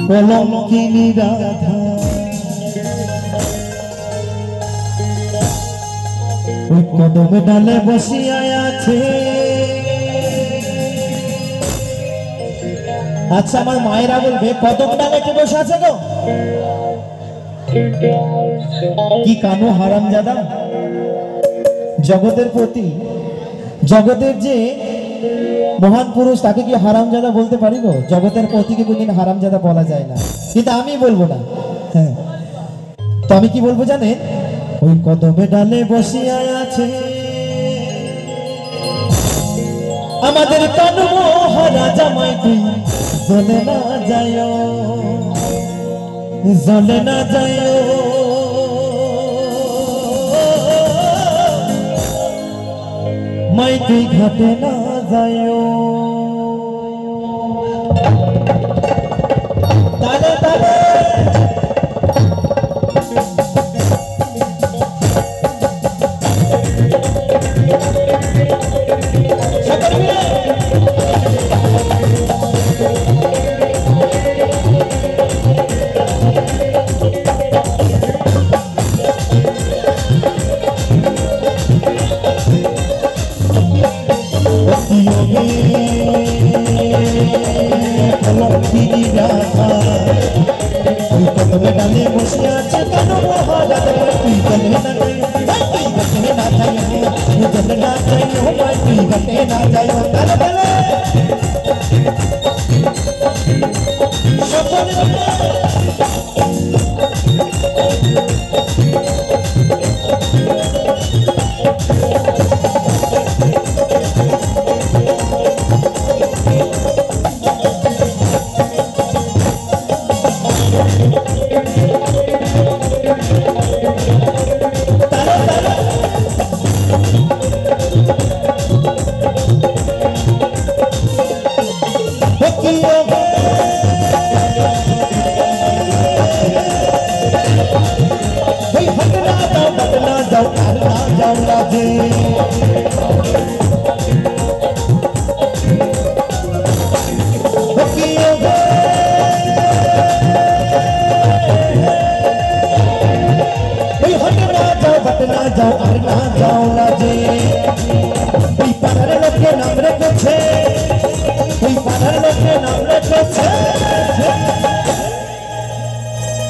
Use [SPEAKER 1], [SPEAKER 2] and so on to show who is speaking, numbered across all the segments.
[SPEAKER 1] কলঙ্কিনী রাধা ওই কদম ডালে বসিয়া আছে। আচ্ছা আমার মায়েরা বলবে কদম ডালে কে বসে আছে গো? কি কানো হারামজাদা, জগতের প্রতি জগতের যে মহান পুরুষ তাকে কি হারামজাদা বলতে পারি গো? জগতের প্রতিকে কোনদিন হারামজাদা বলা যায় না, কিন্তু আমি বলবো না। হ্যাঁ, তো আমি কি বলবো জানেন? ওই কদমে ডালে বসিয়া আছে আমাদের কানু মহারাজা মাই তুই জ্বলে না যায়, জ্বলে না যায় মাই তুই ঘাটে না যায়। তালে তালে কলঙ্কিনী রাধা ওই কদমে ডালে বসে আছে কেন মহারাজা তুই চলে না যাই, তুই ঘটে না যাই, তুই চলে না যাই, তুই ঘটে না যাই। তালে তালে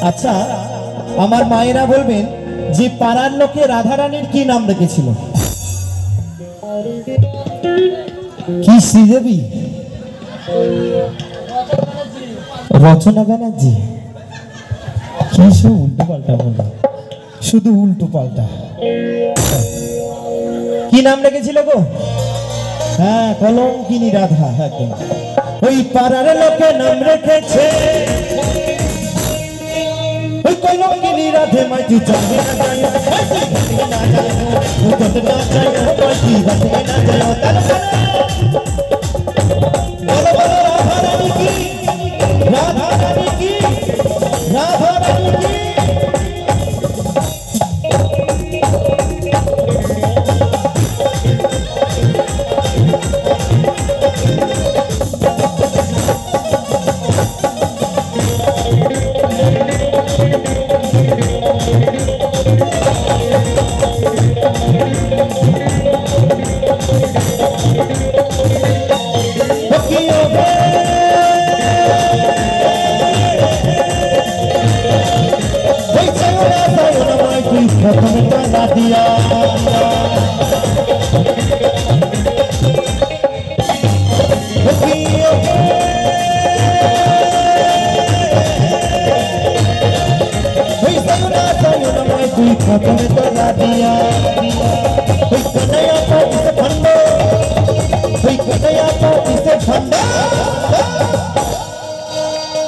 [SPEAKER 1] আচ্ছা আমার মায়েরা বলবেন যে পাড়ার লোকে রাধারানীর কি নাম রেখেছিল? কি শ্রীদেবী, রচনা ব্যানার্জি, কি সব উল্টো পাল্টা বলে, শুধু উল্টো পাল্টা। কি নাম রেখেছিল গো? হ্যাঁ, কলঙ্কিনী রাধা। একদম ওই পাড়ার লোকে নাম রেখেছে ওই কলঙ্কিনী রাধে মাই তুই চলে না যাই, তুই না যাই, তুই চলে না যাই, তুই ঘটে না যাই। তালে বলো বলো রাধা রানী কি, রাধা রানী কি, রাধা রানী কি।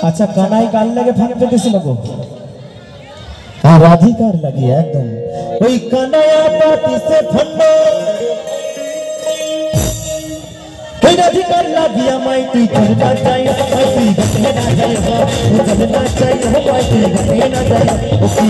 [SPEAKER 1] আচ্ছা কানাই কার লাগে ফাঁক পেতেছিল গো? রাধিকার লাগিয়ে একদম ওই কানায়া পাতি সে ফন্ড, ওই রাধিকার লাগিয়া মাই তুই চলে না যাই, তুই ঘটে না যাই, তুই চলে না যাই, তুই ঘটে না যাই। ও কি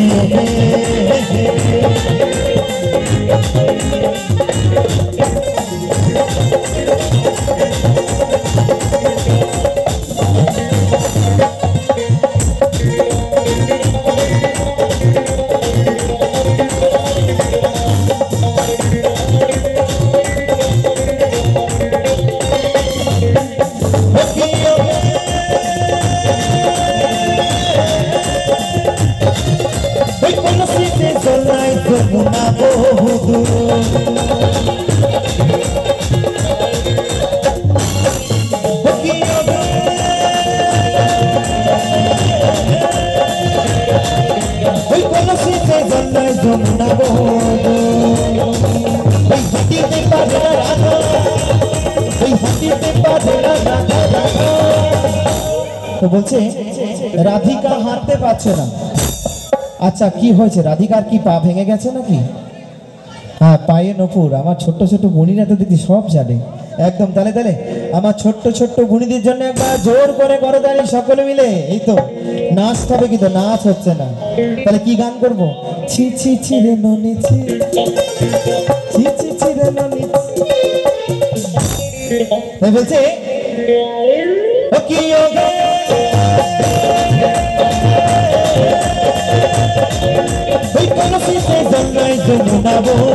[SPEAKER 1] পারে না রাধা রাধা। তো বলছে রাধিকা হাঁটতে পারছে না। আচ্ছা কি হয়েছে, রাধিকার কি পা ভেঙে গেছে নাকি? হ্যাঁ পায়ে নপুর, আমার ছোট্ট ছোট্ট বুনিরা তো দেখি সব জানে একদম। তাহলে তাহলে আমার ছোট্ট ছোট্ট বুনিদের জন্য একবার জোর করে করতালি সকলে মিলে। এই তো নাচতে হবে, কিন্তু নাচ হচ্ছে না। তাহলে কি গান করবো? ছি ছি ছি রে ননি ছি, ছি ছি ছি রে ননি। তাই বলছে ও কি ওগে ওই কোন শীতে জন্মাই যমুনা বহু,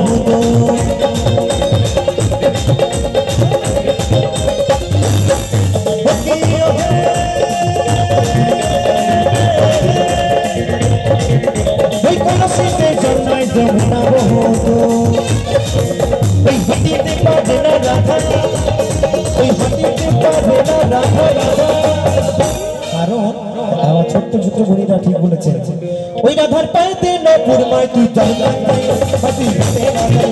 [SPEAKER 1] ওই কোন শীতে জন্মাই যমুনা বহু, ওই হাতিতে পারে না রাধা, ওই হাতিতে পারে না রাধা রাধা। কারণ আমার ছোট্ট ছোট্ট বুড়িরা ঠিক বলেছেন, ওই রাধার পায়েতে নপুর মাই তুই চল না যাই, হাতি হাতে না যাই,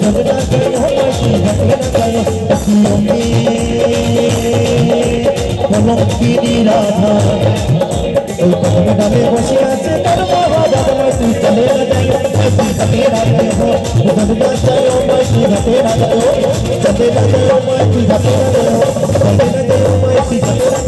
[SPEAKER 1] চল না যাই হো মাই তুই হাতে না যাই। অকিয়ঙ্গে কলঙ্কিনী রাধা, ওই কদমে ডালে বসে আছে তোর বাবা দাদা, মাই তুই চলে না যাই, মাই তুই হাতে না যাই হো, চল না যাই ও মাই তুই হাতে না যাই, চলে না যাই ও মাই তুই হাতে না যাই, চলে না যাই ও মাই তুই হাতে না।